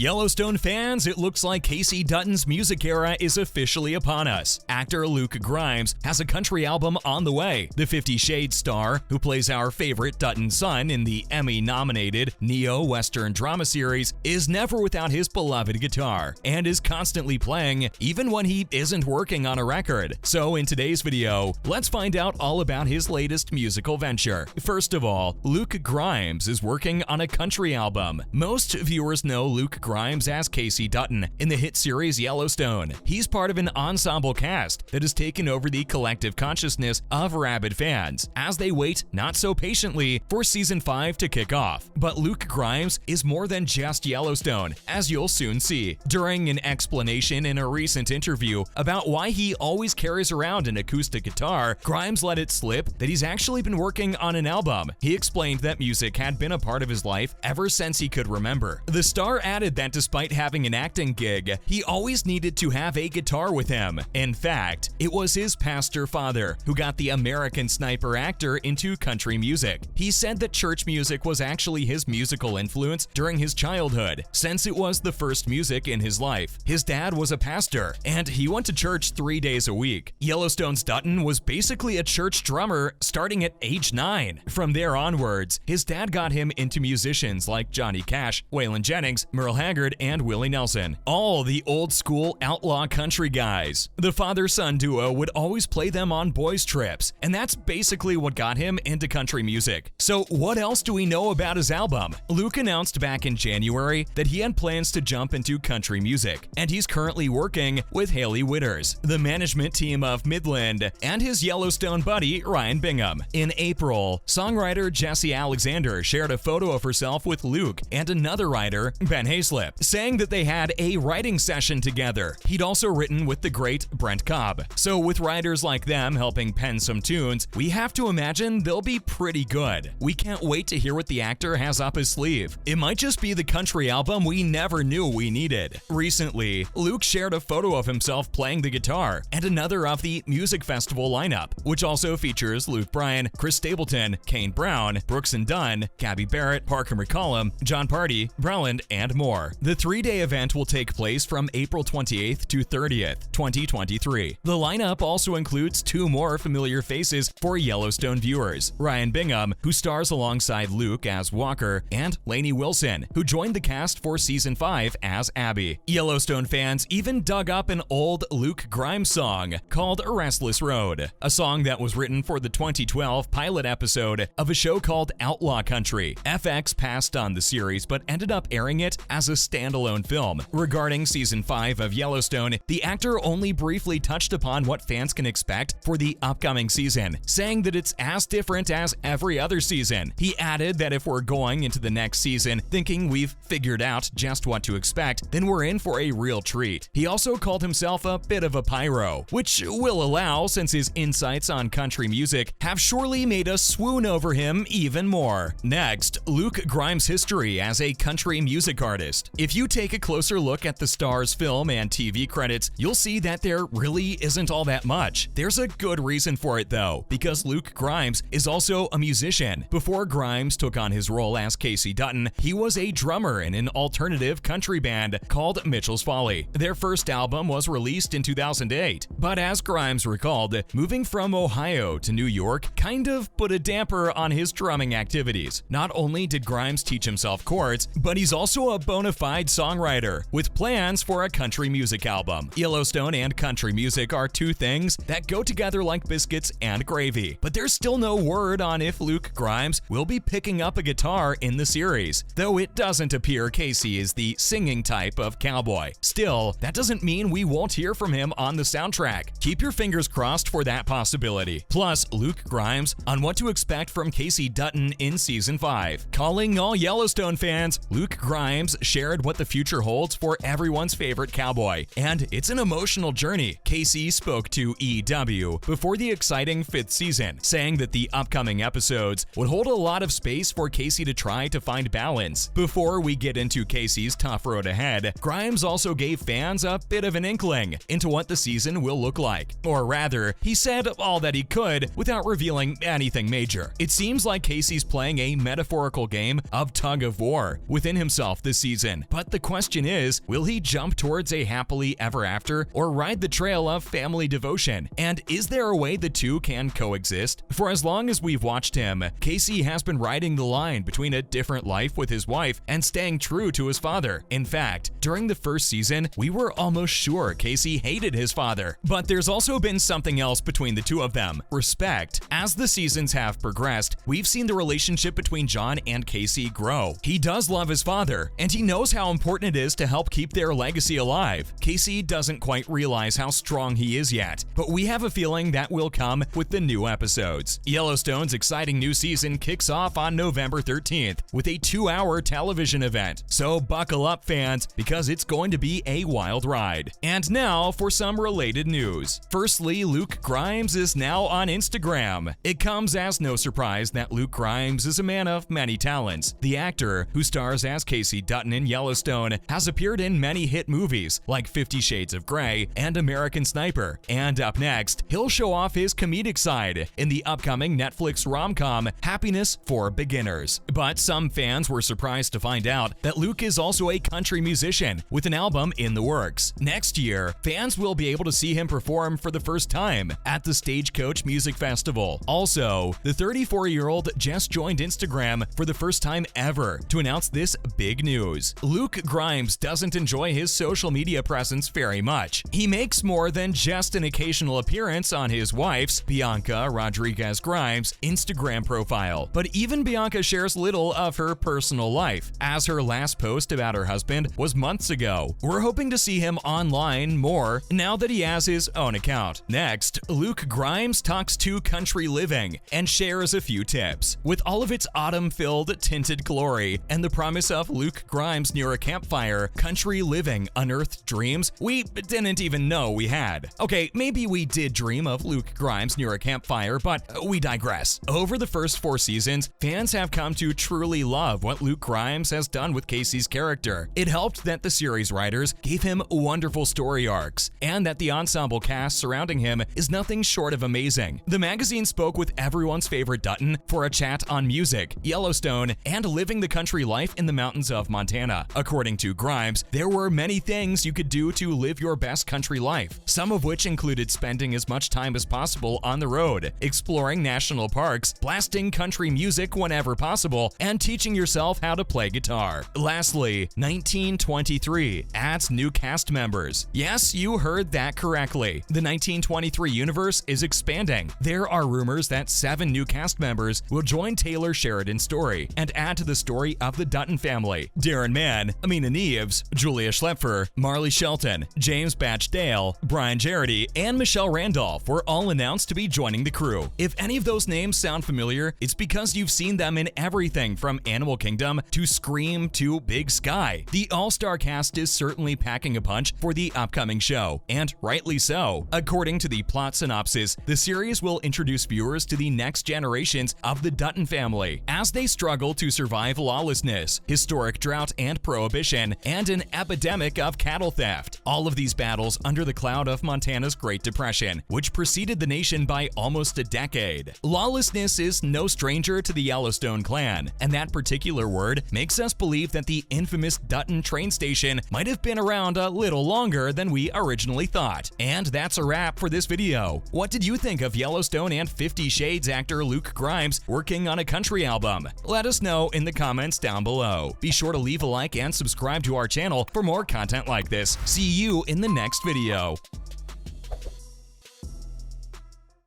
Yellowstone fans, it looks like Casey Dutton's music era is officially upon us. Actor Luke Grimes has a country album on the way. The 50 Shades star, who plays our favorite Dutton son in the Emmy-nominated neo-Western drama series, is never without his beloved guitar and is constantly playing even when he isn't working on a record. So in today's video, let's find out all about his latest musical venture. First of all, Luke Grimes is working on a country album. Most viewers know Luke Grimes as Casey Dutton in the hit series Yellowstone. He's part of an ensemble cast that has taken over the collective consciousness of rabid fans as they wait not so patiently for season 5 to kick off. But Luke Grimes is more than just Yellowstone, as you'll soon see. During an explanation in a recent interview about why he always carries around an acoustic guitar, Grimes let it slip that he's actually been working on an album. He explained that music had been a part of his life ever since he could remember. The star added that despite having an acting gig, he always needed to have a guitar with him. In fact, it was his pastor father who got the American Sniper actor into country music. He said that church music was actually his musical influence during his childhood, since it was the first music in his life. His dad was a pastor, and he went to church 3 days a week. Yellowstone's Dutton was basically a church drummer starting at age 9. From there onwards, his dad got him into musicians like Johnny Cash, Waylon Jennings, Merle Haggard, and Willie Nelson, all the old-school outlaw country guys. The father-son duo would always play them on boys' trips, and that's basically what got him into country music. So what else do we know about his album? Luke announced back in January that he had plans to jump into country music, and he's currently working with Haley Witters, the management team of Midland, and his Yellowstone buddy Ryan Bingham. In April, songwriter Jesse Alexander shared a photo of herself with Luke and another writer, Ben Hayslip, saying that they had a writing session together. He'd also written with the great Brent Cobb. So with writers like them helping pen some tunes, we have to imagine they'll be pretty good. We can't wait to hear what the actor has up his sleeve. It might just be the country album we never knew we needed. Recently, Luke shared a photo of himself playing the guitar and another of the music festival lineup, which also features Luke Bryan, Chris Stapleton, Kane Brown, Brooks and Dunn, Gabby Barrett, Parker McCollum, John Party, Breland, and more. The 3-day event will take place from April 28th to 30th, 2023. The lineup also includes 2 more familiar faces for Yellowstone viewers: Ryan Bingham, who stars alongside Luke as Walker, and Lainey Wilson, who joined the cast for season 5 as Abby. Yellowstone fans even dug up an old Luke Grimes song called Restless Road, a song that was written for the 2012 pilot episode of a show called Outlaw Country. FX passed on the series but ended up airing it as a standalone film. Regarding season 5 of Yellowstone, the actor only briefly touched upon what fans can expect for the upcoming season, saying that it's as different as every other season. He added that if we're going into the next season thinking we've figured out just what to expect, then we're in for a real treat. He also called himself a bit of a pyro, which will allow since his insights on country music have surely made us swoon over him even more. Next, Luke Grimes' history as a country music artist. If you take a closer look at the star's film and TV credits, you'll see that there really isn't all that much. There's a good reason for it though, because Luke Grimes is also a musician. Before Grimes took on his role as Casey Dutton, he was a drummer in an alternative country band called Mitchell's Folly. Their first album was released in 2008, but as Grimes recalled, moving from Ohio to New York kind of put a damper on his drumming activities. Not only did Grimes teach himself chords, but he's also a bona fide songwriter with plans for a country music album. Yellowstone and country music are 2 things that go together like biscuits and gravy, but there's still no word on if Luke Grimes will be picking up a guitar in the series, though it doesn't appear Casey is the singing type of cowboy. Still, that doesn't mean we won't hear from him on the soundtrack. Keep your fingers crossed for that possibility. Plus, Luke Grimes on what to expect from Casey Dutton in season 5. Calling all Yellowstone fans, Luke Grimes shared what the future holds for everyone's favorite cowboy, and it's an emotional journey. Casey spoke to EW before the exciting 5th season, saying that the upcoming episodes would hold a lot of space for Casey to try to find balance. Before we get into Casey's tough road ahead, Grimes also gave fans a bit of an inkling into what the season will look like. Or rather, he said all that he could without revealing anything major. It seems like Casey's playing a metaphorical game of tug of war within himself this season. season. But the question is, will he jump towards a happily ever after or ride the trail of family devotion? And is there a way the two can coexist? For as long as we've watched him, Casey has been riding the line between a different life with his wife and staying true to his father. In fact, during the first season, we were almost sure Casey hated his father. But there's also been something else between the two of them: respect. As the seasons have progressed, we've seen the relationship between John and Casey grow. He does love his father, and he knows how important it is to help keep their legacy alive. Casey doesn't quite realize how strong he is yet, but we have a feeling that will come with the new episodes. Yellowstone's exciting new season kicks off on November 13th with a 2-hour television event. So buckle up, fans, because it's going to be a wild ride. And now for some related news. Firstly, Luke Grimes is now on Instagram. It comes as no surprise that Luke Grimes is a man of many talents. The actor, who stars as Casey Dutton in Yellowstone, has appeared in many hit movies like 50 Shades of Grey and American Sniper. And up next, he'll show off his comedic side in the upcoming Netflix rom-com Happiness for Beginners. But some fans were surprised to find out that Luke is also a country musician with an album in the works. Next year, fans will be able to see him perform for the first time at the Stagecoach Music Festival. Also, the 34-year-old just joined Instagram for the first time ever to announce this big news. Luke Grimes doesn't enjoy his social media presence very much. He makes more than just an occasional appearance on his wife's, Bianca Rodriguez Grimes, Instagram profile. But even Bianca shares little of her personal life, as her last post about her husband was months ago. We're hoping to see him online more now that he has his own account. Next, Luke Grimes talks to Country Living and shares a few tips. With all of its autumn-filled tinted glory and the promise of Luke Grimes near a campfire, Country Living unearthed dreams we didn't even know we had. Okay, maybe we did dream of Luke Grimes near a campfire, but we digress. Over the first 4 seasons, fans have come to truly love what Luke Grimes has done with Casey's character. It helped that the series writers gave him wonderful story arcs, and that the ensemble cast surrounding him is nothing short of amazing. The magazine spoke with everyone's favorite Dutton for a chat on music, Yellowstone, and living the country life in the mountains of Montana. According to Grimes, there were many things you could do to live your best country life, some of which included spending as much time as possible on the road, exploring national parks, blasting country music whenever possible, and teaching yourself how to play guitar. Lastly, 1923 adds new cast members. Yes, you heard that correctly. The 1923 universe is expanding. There are rumors that 7 new cast members will join Taylor Sheridan's story and add to the story of the Dutton family. Darren Mann, Amina Neves, Julia Schlepfer, Marley Shelton, James Batch Dale, Brian Jarrety, and Michelle Randolph were all announced to be joining the crew. If any of those names sound familiar, it's because you've seen them in everything from Animal Kingdom to Scream to Big Sky. The all-star cast is certainly packing a punch for the upcoming show, and rightly so. According to the plot synopsis, the series will introduce viewers to the next generations of the Dutton family as they struggle to survive lawlessness, historic drought and prohibition, and an epidemic of cattle theft. All of these battles under the cloud of Montana's Great Depression, which preceded the nation by almost a decade. Lawlessness is no stranger to the Yellowstone clan, and that particular word makes us believe that the infamous Dutton train station might have been around a little longer than we originally thought. And that's a wrap for this video. What did you think of Yellowstone and 50 Shades actor Luke Grimes working on a country album? Let us know in the comments down below. Be sure to leave a like and subscribe to our channel for more content like this. See you in the next video.